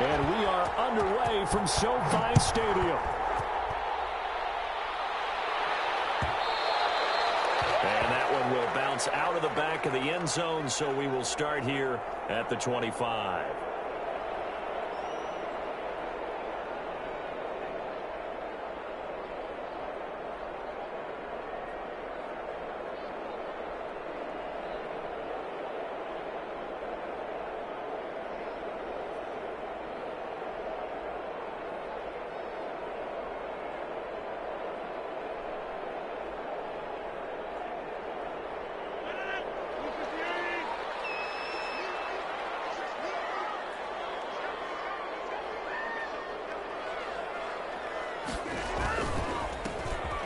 And we are underway from SoFi Stadium. And that one will bounce out of the back of the end zone, so we will start here at the 25.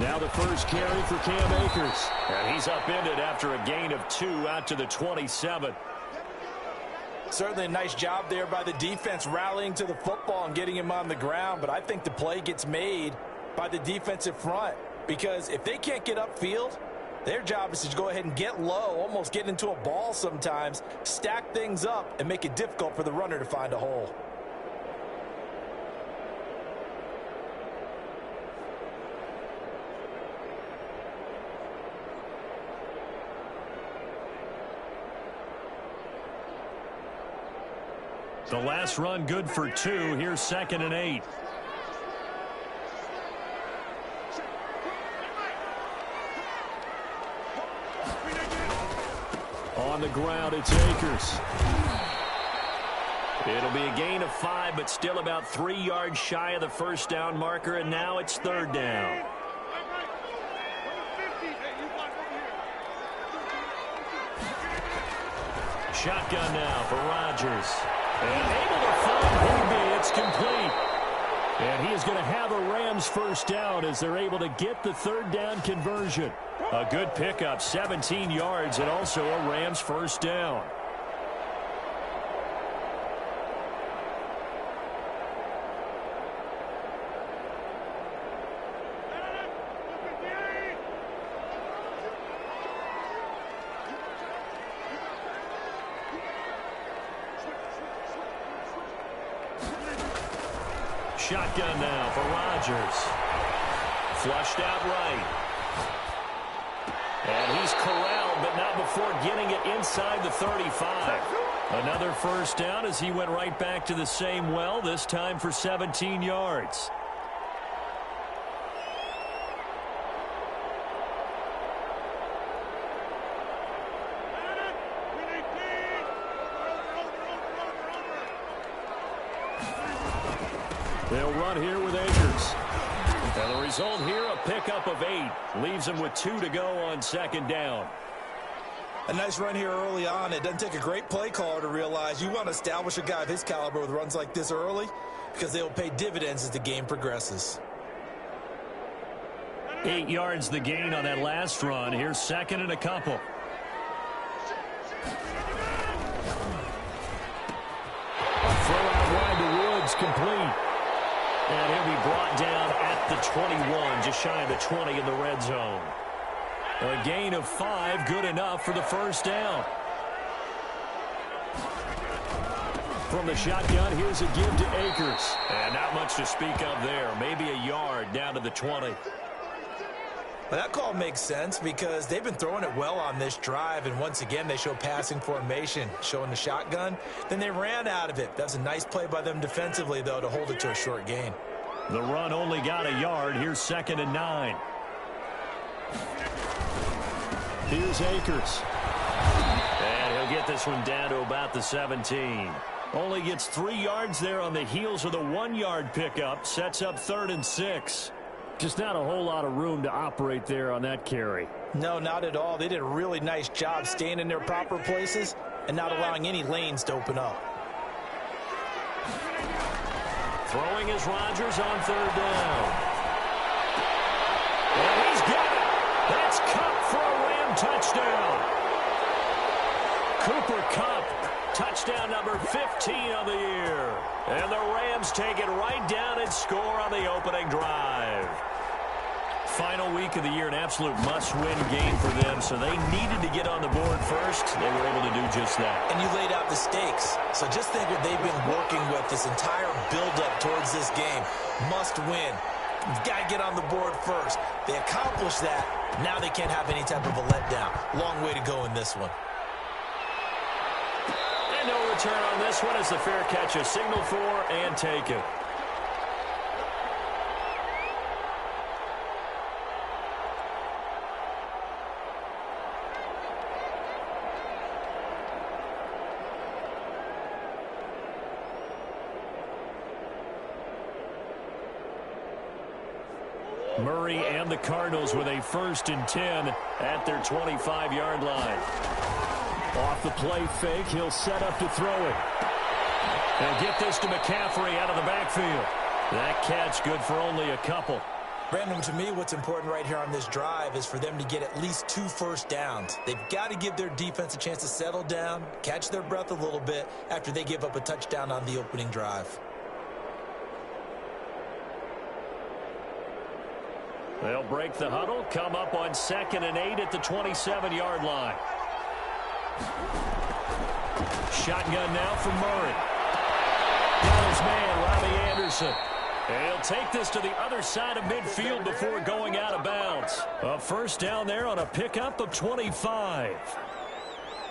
Now the first carry for Cam Akers. And he's upended after a gain of 2 out to the 27. Certainly a nice job there by the defense rallying to the football and getting him on the ground. But I think the play gets made by the defensive front. Because if they can't get upfield, their job is to go ahead and get low, almost get into a ball sometimes, stack things up, and make it difficult for the runner to find a hole. The last run good for 2. Here's 2nd and 8. On the ground, it's Akers. It'll be a gain of 5, but still about 3 yards shy of the first down marker, and now it's 3rd down. Shotgun now for Rodgers. And able to find Higby. It's complete. And he is going to have a Rams first down as they're able to get the 3rd down conversion. A good pickup, 17 yards, and also a Rams first down. Shotgun now for Rodgers. Flushed out right. And he's corralled, but not before getting it inside the 35. Another first down as he went right back to the same well, this time for 17 yards. They'll run here with Akers. And the result here, a pickup of 8. Leaves him with 2 to go on 2nd down. A nice run here early on. It doesn't take a great play caller to realize you want to establish a guy of his caliber with runs like this early because they will pay dividends as the game progresses. 8 yards the gain on that last run. Here's 2nd and a couple. A throw out wide to Woods, complete. And he'll be brought down at the 21, just shy of the 20 in the red zone. A gain of 5, good enough for the first down. From the shotgun, here's a give to Akers. And not much to speak of there. Maybe a yard down to the 20. Well, that call makes sense because they've been throwing it well on this drive, and once again they show passing formation, showing the shotgun. Then they ran out of it. That's a nice play by them defensively, though, to hold it to a short gain. The run only got a yard. Here's 2nd and 9. Here's Akers. And he'll get this one down to about the 17. Only gets 3 yards there on the heels of the 1-yard pickup. Sets up 3rd and 6. Just not a whole lot of room to operate there on that carry. No, not at all. They did a really nice job staying in their proper places and not allowing any lanes to open up. Throwing is Rodgers on 3rd down. And he's got it. That's Kupp for a Ram touchdown. Cooper Kupp, touchdown number 15 of the year. And the Rams take it right down and score on the opening drive. Final week of the year, an absolute must-win game for them, so they needed to get on the board first. They were able to do just that. And you laid out the stakes. So just think what they've been working with this entire build-up towards this game. Must win. You've got to get on the board first. They accomplished that. Now they can't have any type of a letdown. Long way to go in this one. And no return on this one as the fair catch is signaled for and taken. Murray and the Cardinals with a 1st and 10 at their 25-yard line. Off the play fake, he'll set up to throw it. They'll get this to McCaffrey out of the backfield. That catch good for only a couple. Brandon, to me, what's important right here on this drive is for them to get at least 2 first downs. They've got to give their defense a chance to settle down, catch their breath a little bit after they give up a touchdown on the opening drive. They'll break the huddle, come up on 2nd and 8 at the 27-yard line. Shotgun now from Murray. Got his man, Robbie Anderson. He'll take this to the other side of midfield before going out of bounds. A 1st down there on a pickup of 25.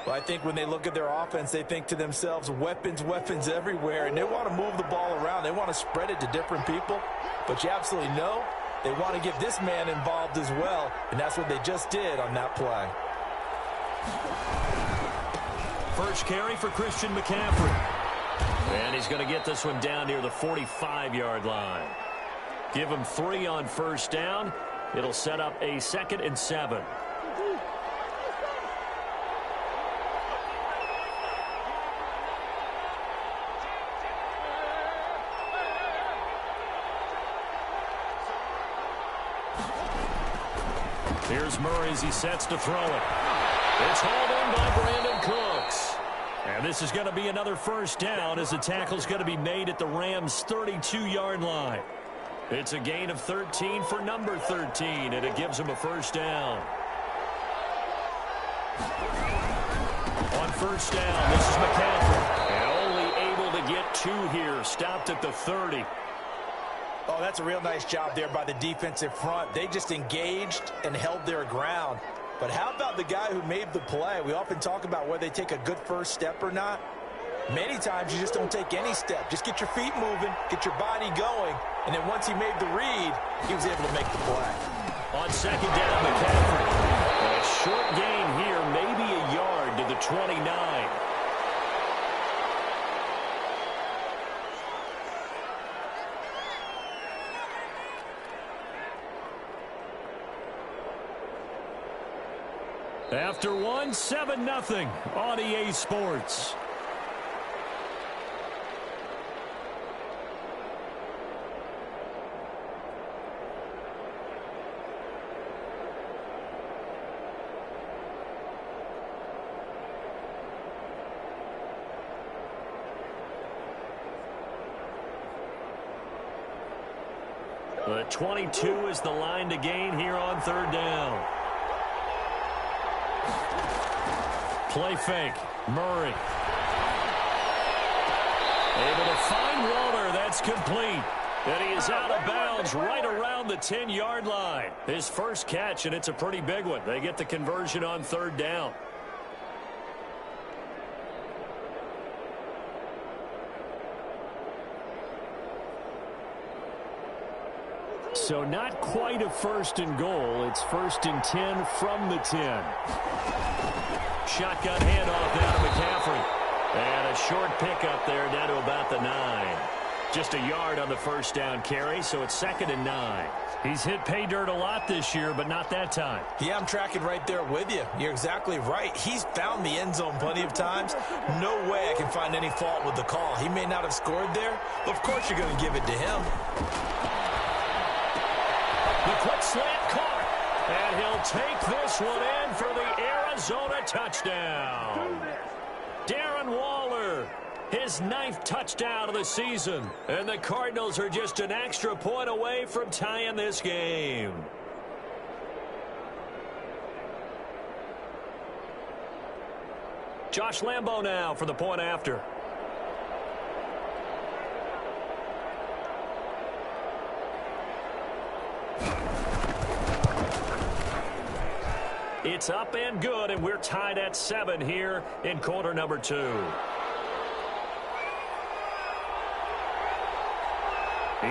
Well, I think when they look at their offense, they think to themselves, weapons, weapons everywhere, and they want to move the ball around. They want to spread it to different people, but you absolutely know they want to get this man involved as well, and that's what they just did on that play. First carry for Christian McCaffrey. And he's going to get this one down near the 45-yard line. Give him 3 on 1st down. It'll set up a 2nd and 7. Here's Murray as he sets to throw it. It's hauled in by Brandon Cooks. And this is going to be another 1st down as the tackle's going to be made at the Rams' 32-yard line. It's a gain of 13 for number 13, and it gives him a 1st down. On 1st down, this is McCaffrey. And only able to get 2 here, stopped at the 30. Oh, that's a real nice job there by the defensive front. They just engaged and held their ground. But how about the guy who made the play? We often talk about whether they take a good first step or not. Many times you just don't take any step. Just get your feet moving, get your body going, and then once he made the read, he was able to make the play. On 2nd down, McCaffrey. A short gain here, maybe a yard to the 29. After 1, 7-0 on EA Sports. The 22 is the line to gain here on 3rd down. Play fake. Murray. Able to find Waller. That's complete. And he is out of bounds right around the 10-yard line. His first catch, and it's a pretty big one. They get the conversion on 3rd down. So not quite a 1st and goal. It's 1st and 10 from the 10. Shotgun handoff down to McCaffrey. And a short pickup there down to about the 9. Just a yard on the 1st down carry, so it's 2nd and 9. He's hit pay dirt a lot this year, but not that time. Yeah, I'm tracking right there with you. You're exactly right. He's found the end zone plenty of times. No way I can find any fault with the call. He may not have scored there, but of course you're going to give it to him. The quick slant caught. And he'll take this one in for the Arizona touchdown. Darren Waller, his 9th touchdown of the season. And the Cardinals are just an extra point away from tying this game. Josh Lambo now for the point after. It's up and good, and we're tied at 7 here in quarter number 2.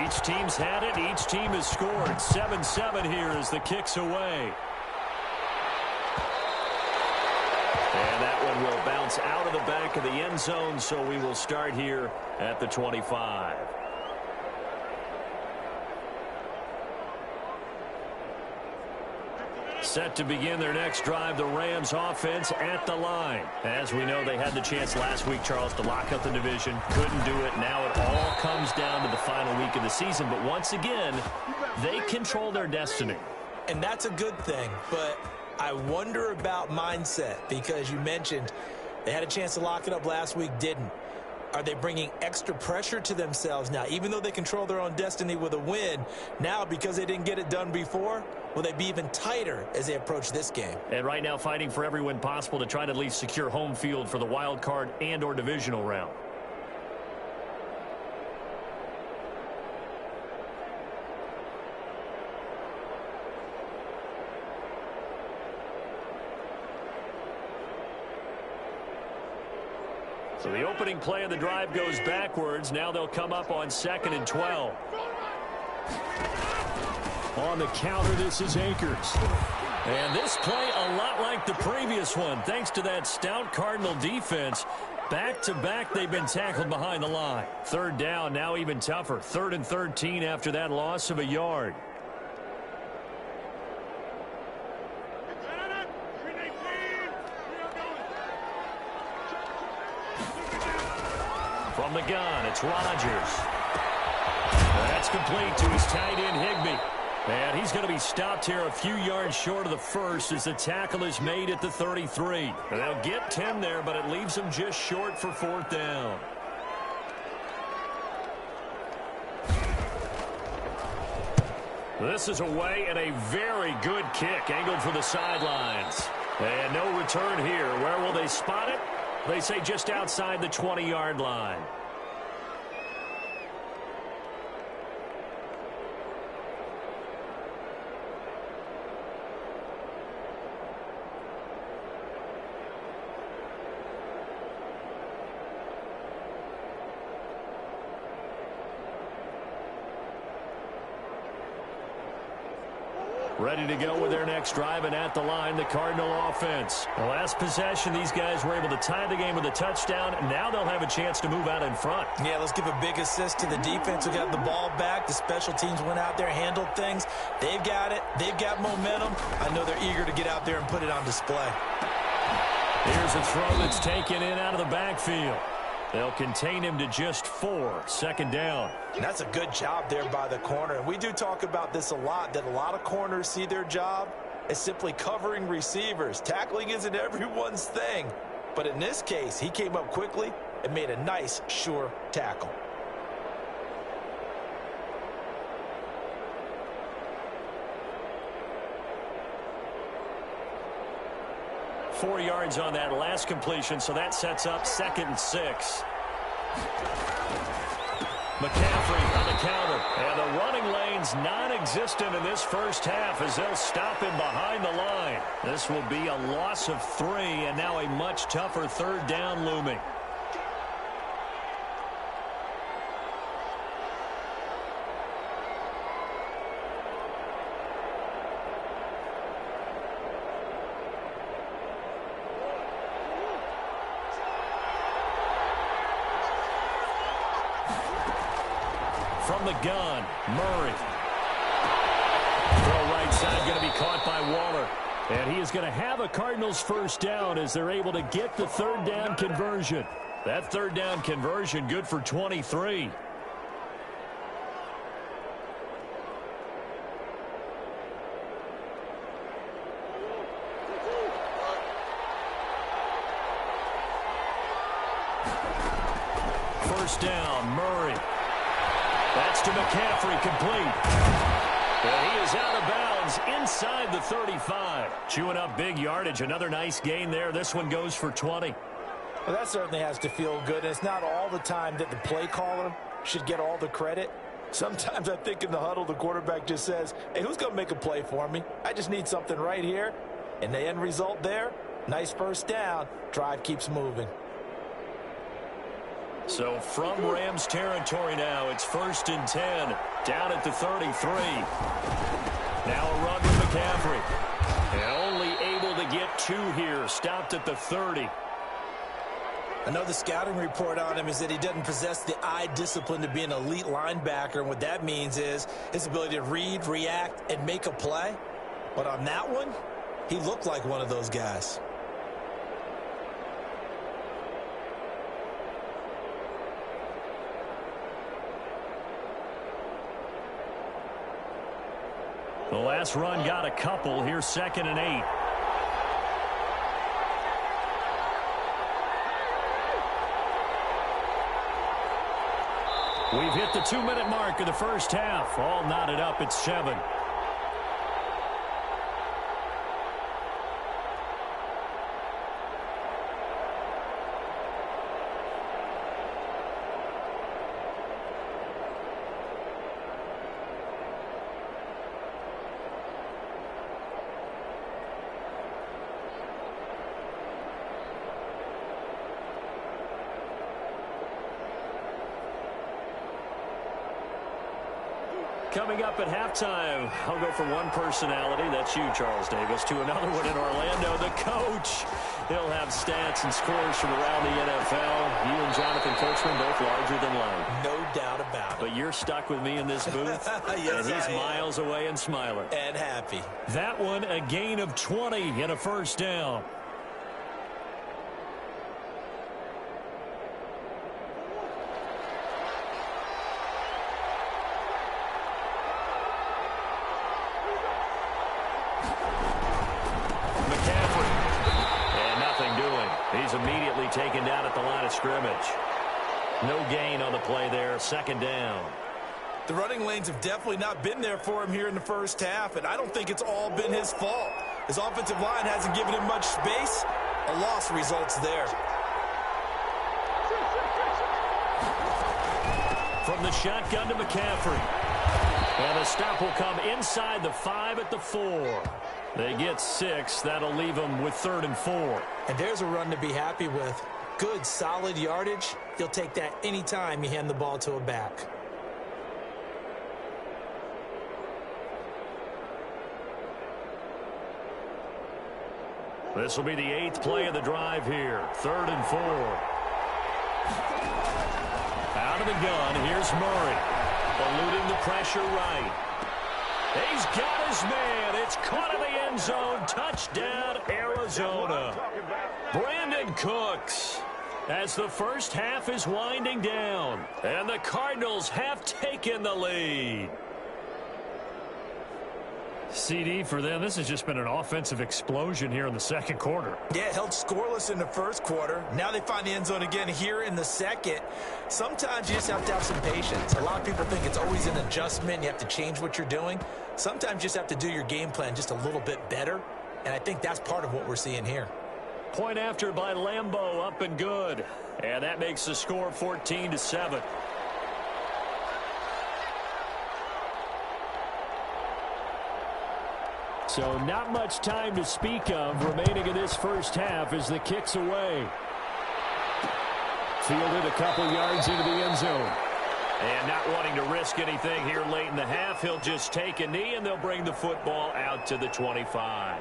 Each team's had it. Each team has scored. 7-7 here as the kick's away. And that one will bounce out of the back of the end zone, so we will start here at the 25. Set to begin their next drive, the Rams offense at the line. As we know, they had the chance last week, Charles, to lock up the division. Couldn't do it. Now it all comes down to the final week of the season. But once again, they control their destiny. And that's a good thing. But I wonder about mindset, because you mentioned they had a chance to lock it up last week, didn't. Are they bringing extra pressure to themselves now? Even though they control their own destiny with a win, now because they didn't get it done before, will they be even tighter as they approach this game? And right now fighting for every win possible to try to at least secure home field for the wild card and or divisional round. So the opening play of the drive goes backwards. Now they'll come up on 2nd and 12. On the counter, this is Akers. And this play a lot like the previous one. Thanks to that stout Cardinal defense. Back-to-back, they've been tackled behind the line. 3rd down, now even tougher. 3rd and 13 after that loss of a yard. From the gun, it's Rodgers. That's complete to his tight end, Higbee. And he's going to be stopped here a few yards short of the first as the tackle is made at the 33. And they'll get 10 there, but it leaves them just short for 4th down. This is away and a very good kick, angled for the sidelines. And no return here. Where will they spot it? They say just outside the 20-yard line. Ready to go with their next drive, and at the line, the Cardinal offense. The last possession, these guys were able to tie the game with a touchdown. Now they'll have a chance to move out in front. Yeah, let's give a big assist to the defense who got the ball back. The special teams went out there, handled things. They've got it. They've got momentum. I know they're eager to get out there and put it on display. Here's a throw that's taken in out of the backfield. They'll contain him to just 4. 2nd down. And that's a good job there by the corner. And we do talk about this a lot, that a lot of corners see their job as simply covering receivers. Tackling isn't everyone's thing. But in this case, he came up quickly and made a nice, sure tackle. Four yards on that last completion, so that sets up 2nd and 6. McCaffrey on the counter. And the running lane's non-existent in this first half as they'll stop him behind the line. This will be a loss of 3, and now a much tougher 3rd down looming. From the gun, Murray. Throw right side, going to be caught by Waller. And he is going to have a Cardinals first down as they're able to get the 3rd down conversion. That 3rd down conversion good for 23. First down, Murray. That's to McCaffrey, complete. And he is out of bounds inside the 35. Chewing up big yardage. Another nice gain there. This one goes for 20. Well, that certainly has to feel good. And it's not all the time that the play caller should get all the credit. Sometimes I think in the huddle, the quarterback just says, hey, who's going to make a play for me? I just need something right here. And the end result there, nice first down. Drive keeps moving. So from Rams territory now, it's 1st and 10, down at the 33. Now a run with McCaffrey. And only able to get 2 here, stopped at the 30. I know the scouting report on him is that he doesn't possess the eye discipline to be an elite linebacker. And what that means is his ability to read, react, and make a play. But on that one, he looked like one of those guys. The last run got a couple. Here's 2nd and 8. We've hit the 2-minute mark of the first half. All knotted up at 7. Coming up at halftime, I'll go from one personality, that's you, Charles Davis, to another one in Orlando, the coach. He'll have stats and scores from around the NFL. You and Jonathan Coachman both larger than life. No doubt about it. But you're stuck with me in this booth, yes, and he's miles away and smiling. And happy. That one, a gain of 20 and a first down. He's immediately taken down at the line of scrimmage. No gain on the play there, 2nd down. The running lanes have definitely not been there for him here in the first half, and I don't think it's all been his fault. His offensive line hasn't given him much space. A loss results there. From the shotgun to McCaffrey. And the stop will come inside the 5 at the 4. They get 6. That'll leave them with 3rd and 4. And there's a run to be happy with. Good, solid yardage. He'll take that anytime you hand the ball to a back. This will be the 8th play of the drive here. 3rd and 4. Out of the gun, here's Murray. Eluding the pressure right. He's got his man. It's caught in the end zone. Touchdown, Arizona. Brandon Cooks, as the first half is winding down. And the Cardinals have taken the lead. CD for them, this has just been an offensive explosion here in the second quarter. Yeah, held scoreless in the first quarter. Now they find the end zone again here in the second. Sometimes you just have to have some patience. A lot of people think it's always an adjustment. You have to change what you're doing. Sometimes you just have to do your game plan just a little bit better. And I think that's part of what we're seeing here. Point after by Lambeau, up and good. And that makes the score 14-7. So not much time to speak of remaining in this first half as the kick's away. Fielded a couple yards into the end zone. And not wanting to risk anything here late in the half, he'll just take a knee and they'll bring the football out to the 25.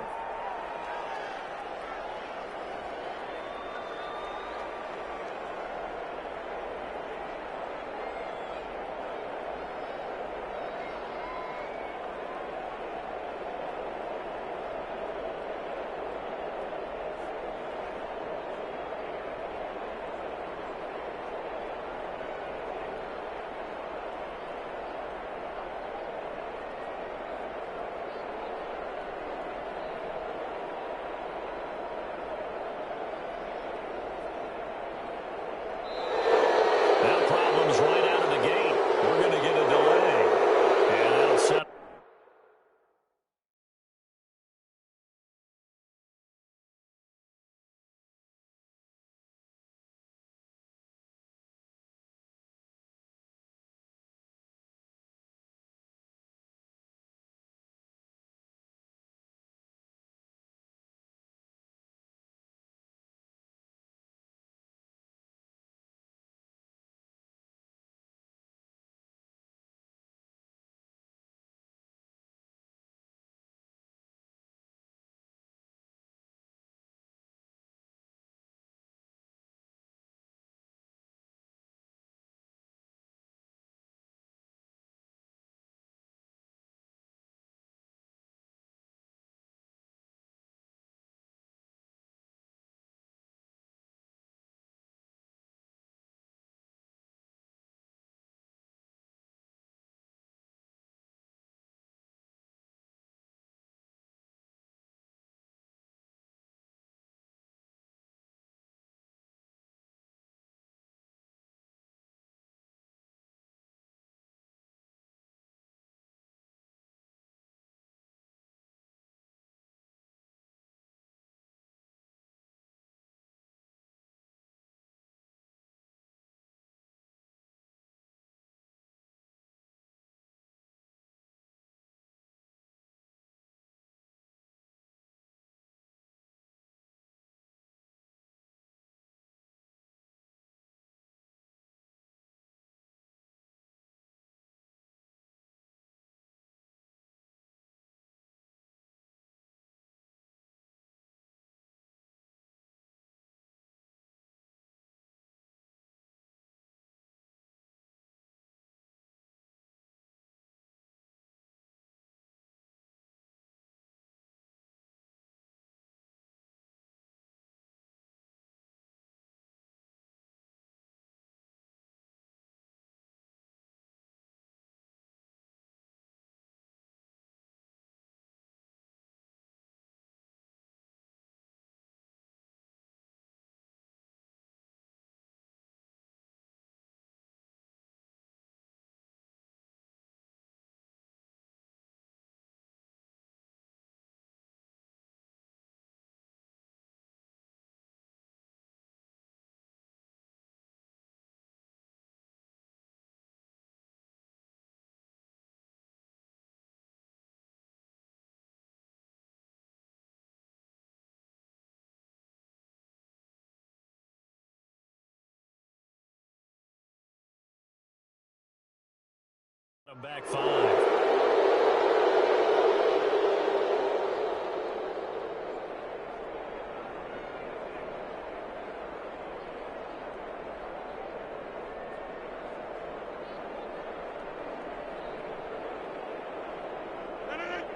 them back 5.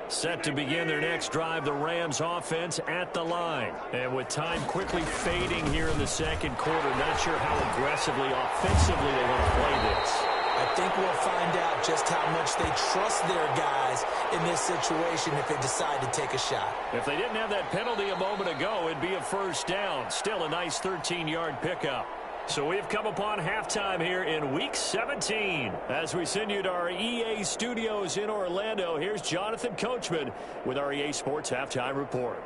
Set to begin their next drive, the Rams offense at the line. And with time quickly fading here in the second quarter, not sure how aggressively, offensively they want to play this. I think we'll find out just how much they trust their guys in this situation if they decide to take a shot. If they didn't have that penalty a moment ago, it'd be a first down. Still a nice 13-yard pickup. So we've come upon halftime here in Week 17. As we send you to our EA studios in Orlando, here's Jonathan Coachman with our EA Sports Halftime Report.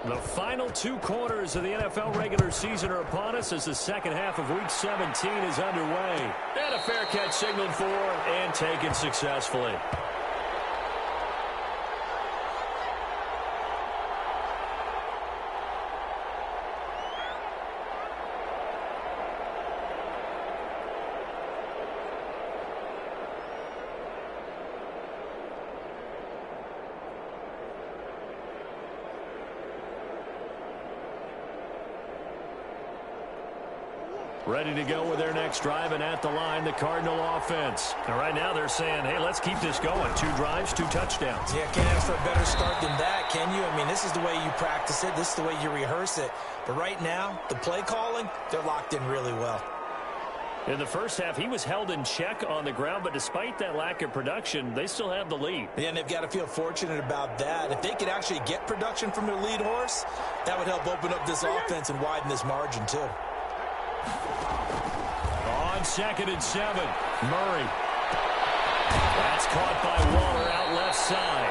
The final 2 quarters of the NFL regular season are upon us as the second half of Week 17 is underway. And a fair catch signaled for and taken successfully. Ready to go with their next drive, and at the line, the Cardinal offense. And right now they're saying, hey, let's keep this going. 2 drives, 2 touchdowns. Yeah, can't ask for a better start than that, can you? I mean, this is the way you practice it. This is the way you rehearse it. But right now, the play calling, they're locked in really well. In the first half, he was held in check on the ground, but despite that lack of production, they still have the lead. Yeah, and they've got to feel fortunate about that. If they could actually get production from their lead horse, that would help open up this offense and widen this margin, too. On 2nd and 7, Murray. That's caught by Waller out left side.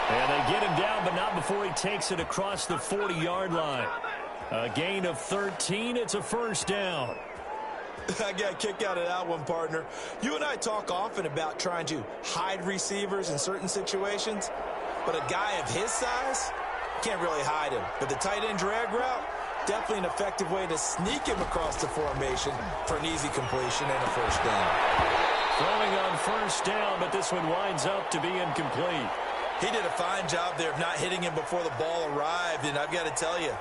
And they get him down, but not before he takes it across the 40-yard line. A gain of 13. It's a first down. I got a kick out of that one, partner. You and I talk often about trying to hide receivers in certain situations, but a guy of his size can't really hide him. But the tight end drag route, definitely an effective way to sneak him across the formation for an easy completion and a first down. Throwing on first down, but this one winds up to be incomplete. He did a fine job there of not hitting him before the ball arrived, and I've got to tell you,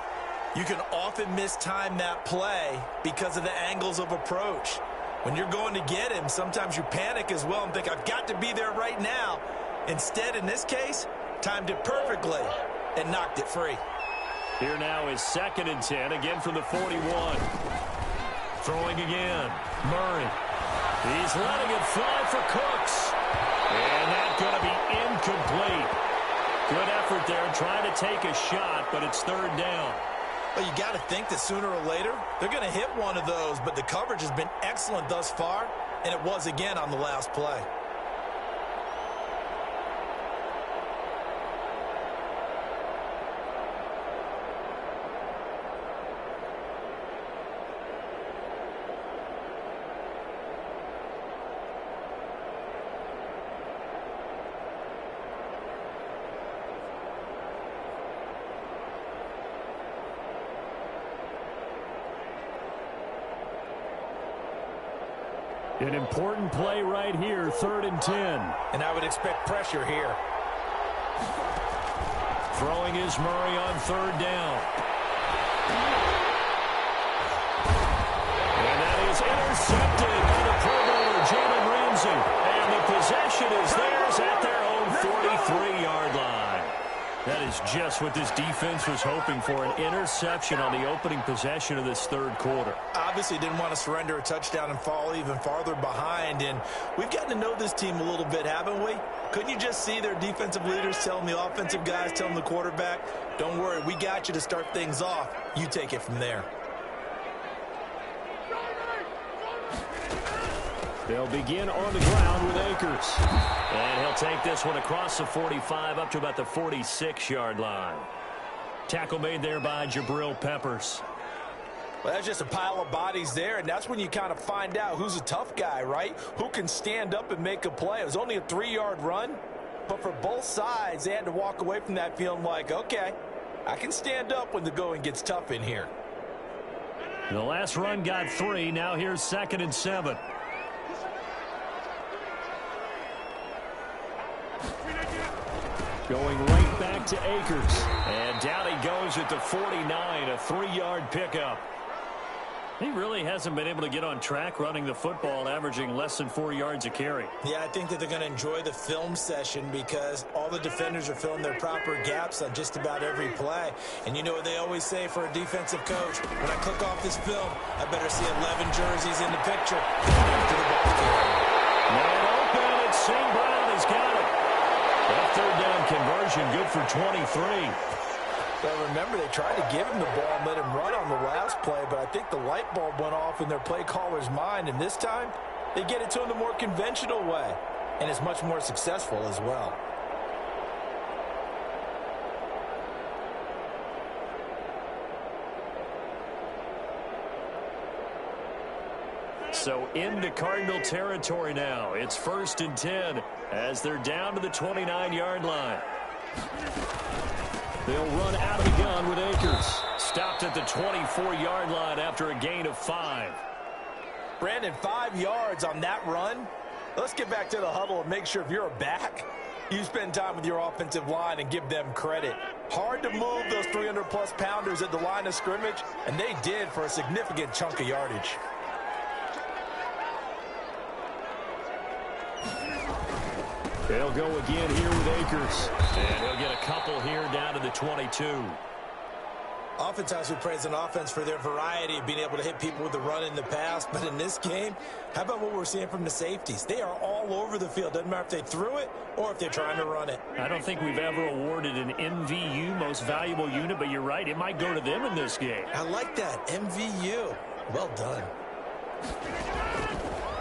you can often mistime that play because of the angles of approach. When you're going to get him, sometimes you panic as well and think, I've got to be there right now. Instead, in this case, timed it perfectly and knocked it free. Here now is 2nd and 10, again from the 41. Throwing again, Murray. He's letting it fly for Cooks. And that's going to be incomplete. Good effort there, trying to take a shot, but it's 3rd down. Well, you got to think that sooner or later, they're going to hit one of those, but the coverage has been excellent thus far, and it was again on the last play. An important play right here, 3rd and 10. And I would expect pressure here. Throwing is Murray on 3rd down. And that is intercepted by the Pro Bowler, Jalen Ramsey. And the possession is theirs at their own 43-yard line. That is just what this defense was hoping for, an interception on the opening possession of this 3rd quarter. Obviously didn't want to surrender a touchdown and fall even farther behind, and we've gotten to know this team a little bit, haven't we? Couldn't you just see their defensive leaders telling the offensive guys, telling the quarterback, don't worry, we got you to start things off. You take it from there. They'll begin on the ground with Akers. And he'll take this one across the 45 up to about the 46-yard line. Tackle made there by Jabril Peppers. Well, that's just a pile of bodies there, and that's when you kind of find out who's a tough guy, right? Who can stand up and make a play. It was only a 3-yard run, but for both sides, they had to walk away from that feeling like, okay, I can stand up when the going gets tough in here. The last run got 3. Now here's 2nd and 7. Going right back to Akers. And down he goes at the 49, a 3-yard pickup. He really hasn't been able to get on track running the football, averaging less than 4 yards a carry. Yeah, I think that they're going to enjoy the film session because all the defenders are filling their proper gaps on just about every play. And you know what they always say for a defensive coach? When I click off this film, I better see 11 jerseys in the picture. After the ball carrier. Man open, it's St. Brown has got it. That 3rd down conversion good for 23. But remember, they tried to give him the ball and let him run on the last play, but I think the light bulb went off in their play caller's mind, and this time they get it to him the more conventional way, and it's much more successful as well. So into Cardinal territory now. It's 1st and 10 as they're down to the 29-yard line. They'll run out of the gun with Akers. Stopped at the 24-yard line after a gain of 5. Brandon, 5 yards on that run. Let's get back to the huddle and make sure if you're a back, you spend time with your offensive line and give them credit. Hard to move those 300-plus pounders at the line of scrimmage, and they did for a significant chunk of yardage. They'll go again here with Akers. And he'll get a couple here down to the 22. Oftentimes we praise an offense for their variety of being able to hit people with the run in the past. But in this game, how about what we're seeing from the safeties? They are all over the field. Doesn't matter if they threw it or if they're trying to run it. I don't think we've ever awarded an MVU, most valuable unit, but you're right. It might go to them in this game. I like that. MVU. Well done.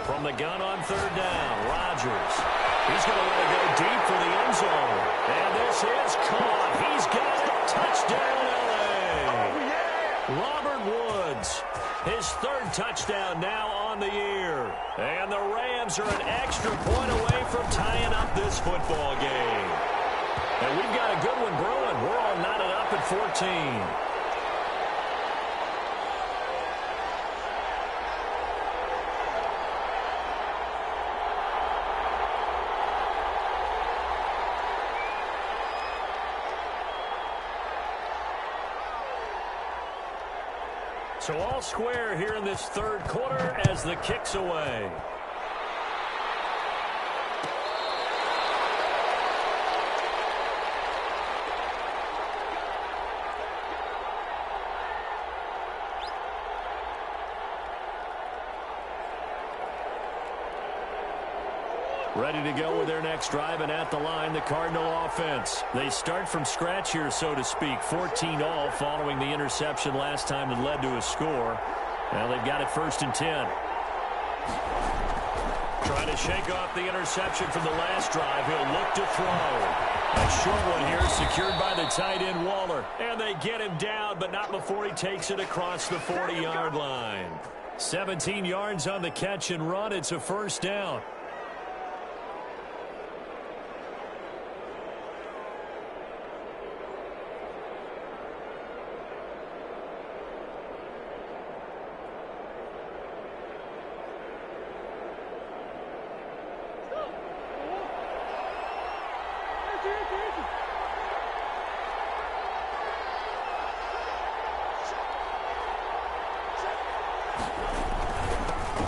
From the gun on 3rd down, Rodgers. He's going to let it go deep for the end zone. And this is caught. He's got it. Touchdown, L.A. Robert Woods, his 3rd touchdown now on the year. And the Rams are an extra point away from tying up this football game. And we've got a good one brewing. We're all knotted up at 14. So all square here in this 3rd quarter as the kick's away. Ready to go with their next drive, and at the line, the Cardinal offense. They start from scratch here, so to speak. 14 all following the interception last time that led to a score. Now they've got it 1st and 10. Trying to shake off the interception from the last drive. He'll look to throw. A short one here secured by the tight end Waller. And they get him down, but not before he takes it across the 40-yard line. 17 yards on the catch and run. It's a 1st down.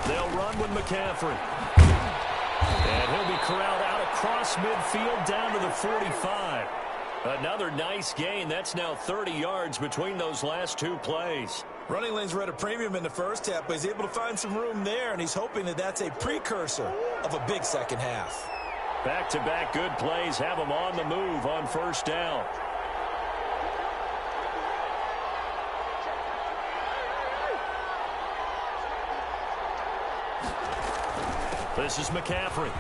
They'll run with McCaffrey. And he'll be corralled out across midfield down to the 45. Another nice gain. That's now 30 yards between those last 2 plays. Running lanes were at a premium in the first half, but he's able to find some room there, and he's hoping that that's a precursor of a big second half. Back-to-back good plays have him on the move on 1st down. This is McCaffrey.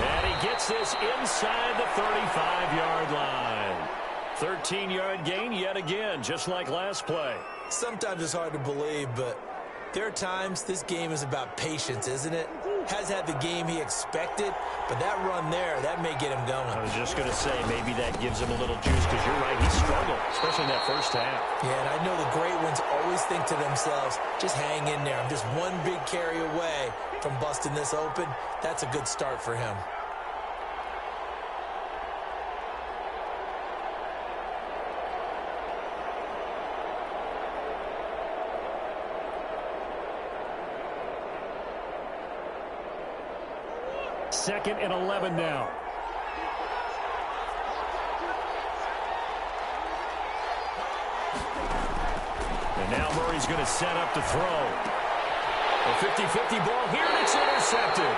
And he gets this inside the 35-yard line. 13-yard gain yet again, just like last play. Sometimes it's hard to believe, but there are times this game is about patience, isn't it? Has had the game he expected, but that run there, that may get him going. I was just going to say, maybe that gives him a little juice, because you're right, he struggled, especially in that first half. Yeah, and I know the great ones always think to themselves, just hang in there. I'm just one big carry away from busting this open. That's a good start for him. Second and 11 now. And now Murray's going to set up to throw. A 50-50 ball here, and it's intercepted.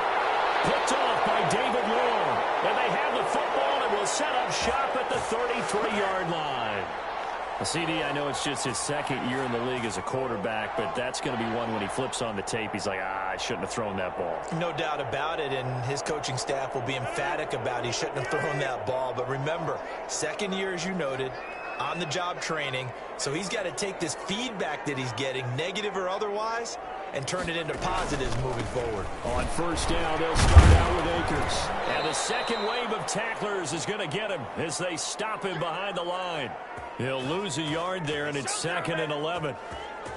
Picked off by David Long. And they have the football and will set up shop at the 33-yard line. Well, CD, I know it's just his second year in the league as a quarterback, but that's going to be one when he flips on the tape. He's like, I shouldn't have thrown that ball. No doubt about it, and his coaching staff will be emphatic about he shouldn't have thrown that ball. But remember, second year, as you noted, on-the-job training, so he's got to take this feedback that he's getting, negative or otherwise, and turn it into positives moving forward. On first down, they'll start out with Akers. And the second wave of tacklers is going to get him as they stop him behind the line. He'll lose a yard there, and it's second and 11.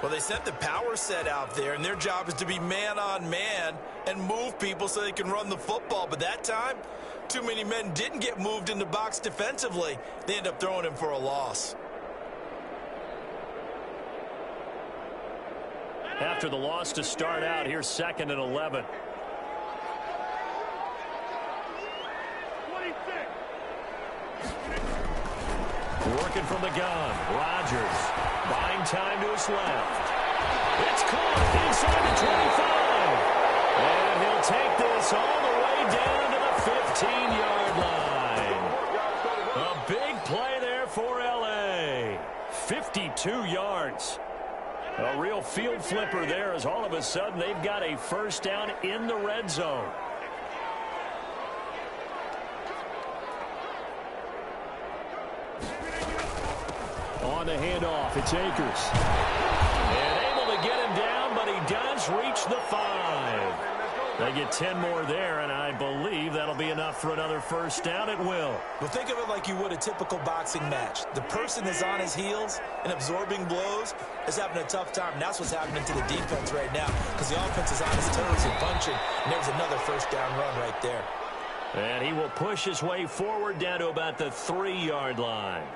Well, they sent the power set out there, and their job is to be man-on-man and move people so they can run the football. But that time, too many men didn't get moved in the box defensively. They end up throwing him for a loss. After the loss to start out, here's second and 11. Working from the gun, Rodgers buying time to his left. It's caught inside the 25. And he'll take this all the way down to the 15-yard line. A big play there for L.A. 52 yards. A real field flipper there as all of a sudden they've got a first down in the red zone. On the handoff, it's Akers. And able to get him down, but he does reach the 5. They get 10 more there, and I believe that'll be enough for another first down. It will. Well, think of it like you would a typical boxing match. The person that's on his heels and absorbing blows is having a tough time. And that's what's happening to the defense right now, because the offense is on his toes and punching. And there's another first down run right there. And he will push his way forward down to about the 3-yard line.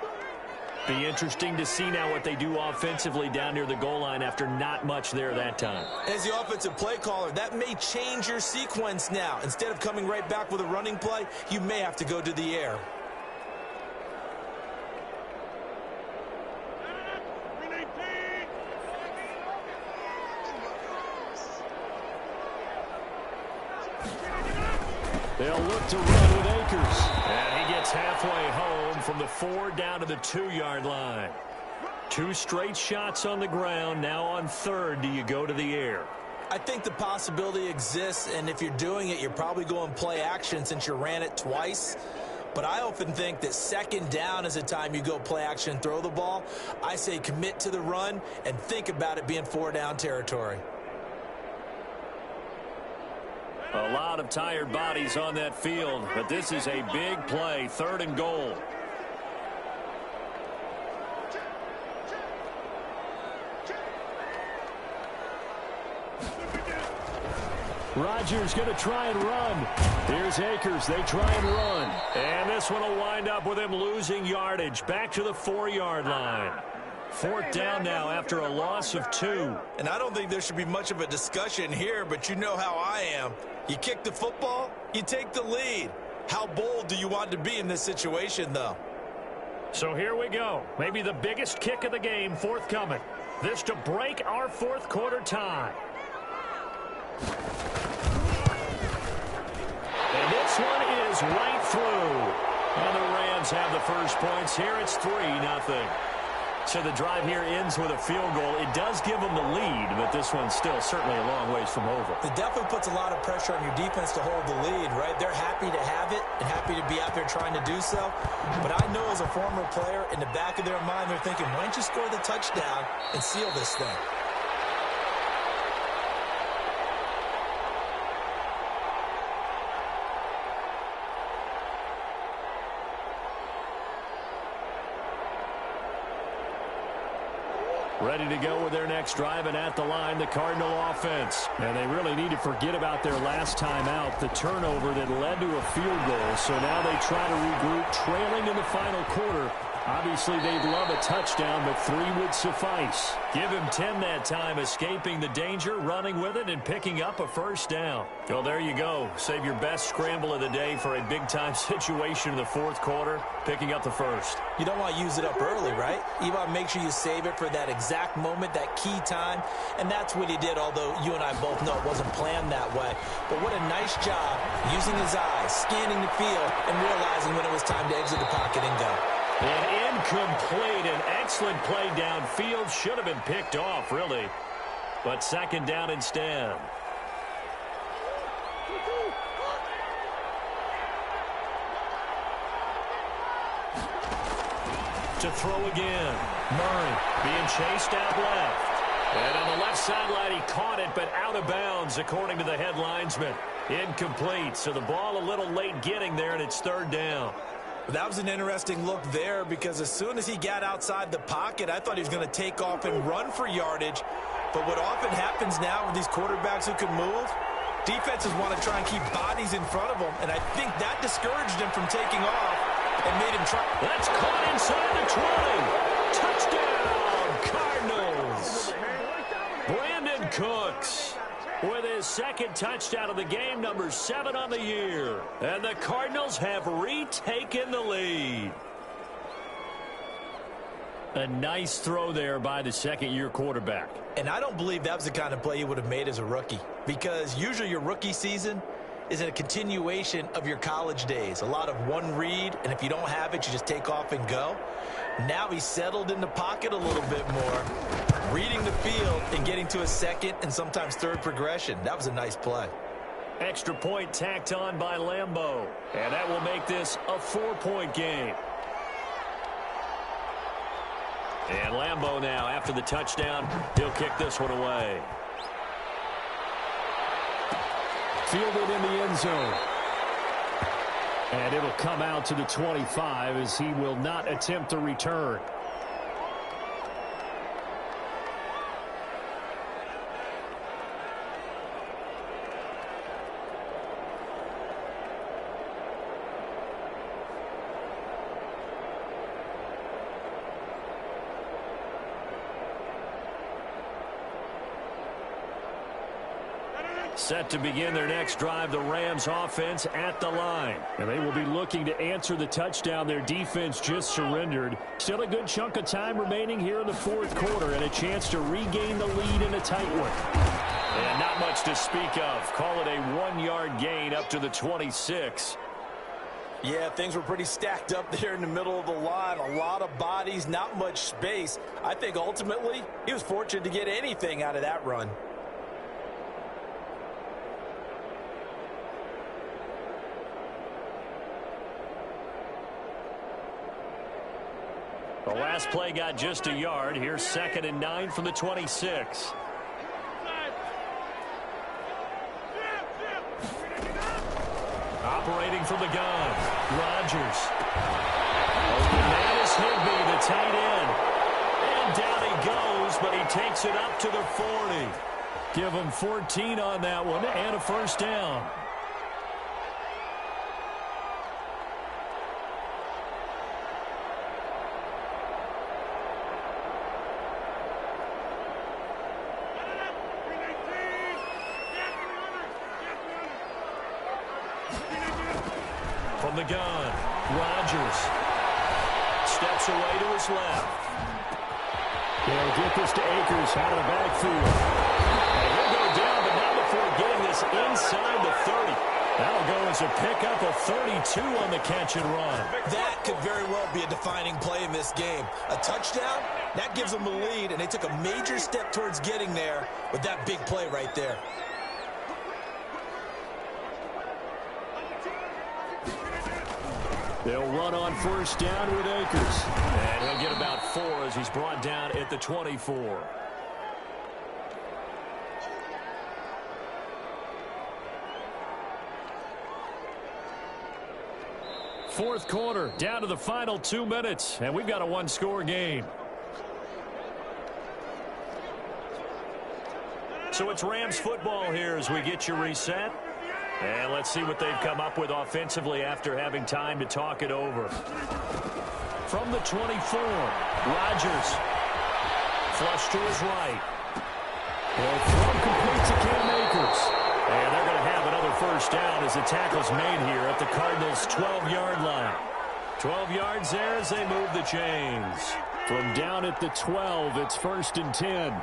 Be interesting to see now what they do offensively down near the goal line after not much there that time. As the offensive play caller, that may change your sequence now. Instead of coming right back with a running play, you may have to go to the air. They'll look to run with Akers. And he gets halfway home from the 4 down to the 2-yard line. 2 straight shots on the ground. Now on third, do you go to the air? I think the possibility exists, and if you're doing it, you're probably going play action since you ran it twice. But I often think that second down is the time you go play action and throw the ball. I say commit to the run and think about it being 4 down territory. A lot of tired bodies on that field, but this is a big play, 3rd and goal. Rodgers going to try and run. Here's Akers. They try and run. And this one will wind up with him losing yardage. Back to the 4-yard line. 4th down now after a loss of 2. And I don't think there should be much of a discussion here, but you know how I am. You kick the football, you take the lead. How bold do you want to be in this situation, though? So here we go. Maybe the biggest kick of the game forthcoming. This to break our 4th quarter tie. And this one is right through. And the Rams have the first points here. It's 3-0. So the drive here ends with a field goal. It does give them the lead, but this one's still certainly a long ways from over. It definitely puts a lot of pressure on your defense to hold the lead, right? They're happy to have it and happy to be out there trying to do so. But I know as a former player, in the back of their mind, they're thinking, why don't you score the touchdown and seal this thing? Ready to go with their next drive, and at the line, the Cardinal offense. And they really need to forget about their last time out, the turnover that led to a field goal. So now they try to regroup, trailing in the final quarter. Obviously, they'd love a touchdown, but 3 would suffice. Give him 10 that time, escaping the danger, running with it, and picking up a first down. Well, there you go. Save your best scramble of the day for a big-time situation in the fourth quarter, picking up the first. You don't want to use it up early, right? You want to make sure you save it for that exact moment, that key time, and that's what he did, although you and I both know it wasn't planned that way. But what a nice job using his eyes, scanning the field, and realizing when it was time to exit the pocket and go. And incomplete. An excellent play downfield. Should have been picked off, really. But second down instead. To throw again. Murray being chased out left. And on the left sideline, he caught it, but out of bounds, according to the head linesman. Incomplete. So the ball a little late getting there, and it's third down. That was an interesting look there because as soon as he got outside the pocket, I thought he was going to take off and run for yardage. But what often happens now with these quarterbacks who can move, defenses want to try and keep bodies in front of them, and I think that discouraged him from taking off and made him try. That's caught inside the 20. Touchdown, Cardinals. Brandon Cooks with his second touchdown of the game, number 7 on the year. And the Cardinals have retaken the lead. A nice throw there by the second-year quarterback. And I don't believe that was the kind of play he would have made as a rookie, because usually your rookie season is a continuation of your college days. A lot of one read, and if you don't have it, you just take off and go. Now he's settled in the pocket a little bit more, reading the field and getting to a second and sometimes third progression. That was a nice play. Extra point tacked on by Lambeau. And that will make this a 4-point game. And Lambeau now, after the touchdown, he'll kick this one away. Fielded in the end zone. And it'll come out to the 25 as he will not attempt to return. Set to begin their next drive, the Rams offense at the line. And they will be looking to answer the touchdown their defense just surrendered. Still a good chunk of time remaining here in the fourth quarter and a chance to regain the lead in a tight one. And not much to speak of. Call it a 1-yard gain up to the 26. Yeah, things were pretty stacked up there in the middle of the line. A lot of bodies, not much space. I think ultimately he was fortunate to get anything out of that run. The last play got just a yard. Here's 2nd and 9 from the 26. Operating from the gun, Rodgers. That is Higbee, the tight end. And down he goes, but he takes it up to the 40. Give him 14 on that one and a first down. From the gun, Rodgers steps away to his left. They'll get this to Akers out of the backfield. And he'll go down, but not before getting this inside the 30. That'll go as a pickup of 32 on the catch and run. That could very well be a defining play in this game. A touchdown, that gives them the lead, and they took a major step towards getting there with that big play right there. They'll run on first down with Akers. And he'll get about 4 as he's brought down at the 24. Fourth quarter, down to the final 2 minutes, and we've got a one-score game. So it's Rams football here as we get you reset. And let's see what they've come up with offensively after having time to talk it over. From the 24, Rodgers. Flush to his right. Well, throw complete to Cam Akers. And they're going to have another first down as the tackle's made here at the Cardinals' 12-yard line. 12 yards there as they move the chains. From down at the 12, it's 1st and 10.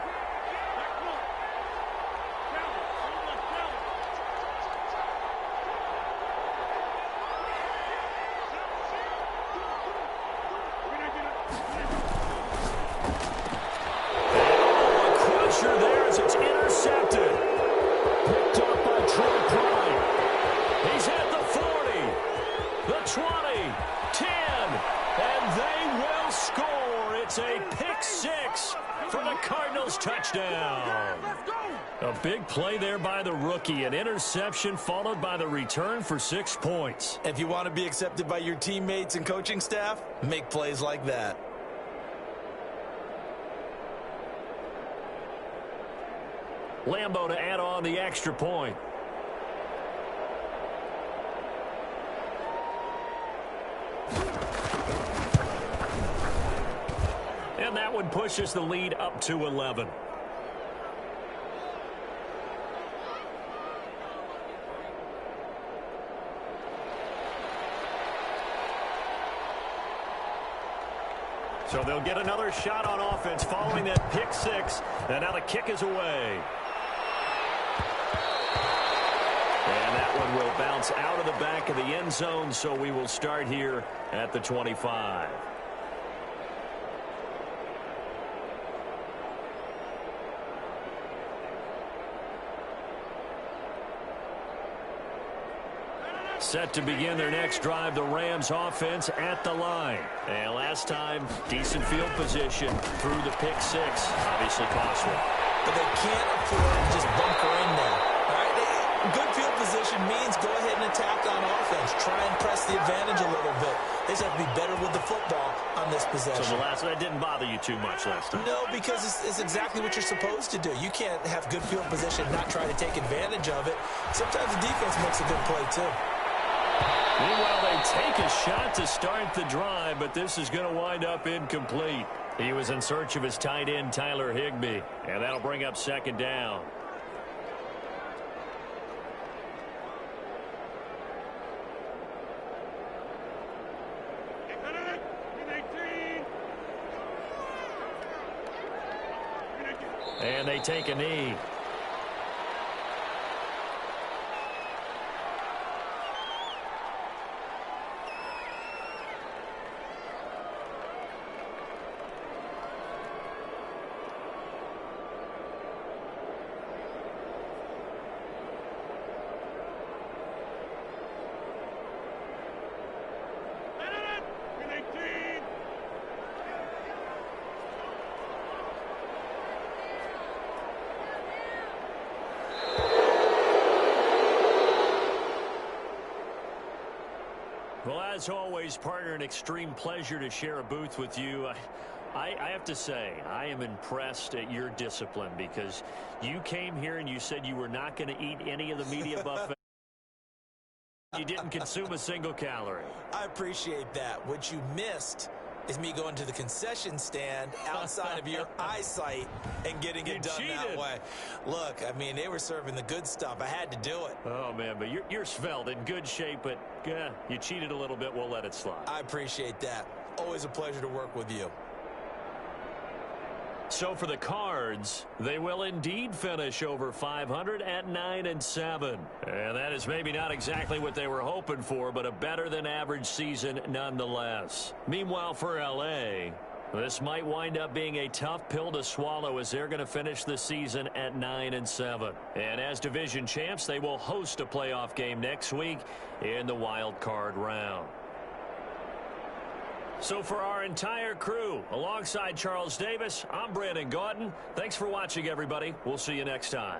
Big play there by the rookie. An interception followed by the return for 6 points. If you want to be accepted by your teammates and coaching staff, make plays like that. Lambeau to add on the extra point. And that one pushes the lead up to 11. So they'll get another shot on offense following that pick 6. And now the kick is away. And that one will bounce out of the back of the end zone, so we will start here at the 25. Set to begin their next drive, the Rams offense at the line. And last time, decent field position through the pick 6. Obviously costly. But they can't afford to just bunker in there. All right? Good field position means go ahead and attack on offense. Try and press the advantage a little bit. They just have to be better with the football on this possession. So the last one, that didn't bother you too much last time? No, because it's exactly what you're supposed to do. You can't have good field position and not try to take advantage of it. Sometimes the defense makes a good play, too. Meanwhile, they take a shot to start the drive, but this is going to wind up incomplete. He was in search of his tight end, Tyler Higbee, and that'll bring up 2nd down. And they take a knee. Well, as always, partner, an extreme pleasure to share a booth with you. I have to say, I am impressed at your discipline because you came here and you said you were not going to eat any of the media buffet. You didn't consume a single calorie. I appreciate that. What you missed is me going to the concession stand outside of your eyesight and getting it done that way. Look, I mean, they were serving the good stuff. I had to do it. Oh, man, but you're svelte, in good shape, but you cheated a little bit. We'll let it slide. I appreciate that. Always a pleasure to work with you. So for the Cards, they will indeed finish over 500 at 9-7. And that is maybe not exactly what they were hoping for, but a better than average season nonetheless. Meanwhile for LA, this might wind up being a tough pill to swallow as they're going to finish the season at 9-7. And as division champs, they will host a playoff game next week in the wild card round. So for our entire crew, alongside Charles Davis, I'm Brandon Gautin. Thanks for watching, everybody. We'll see you next time.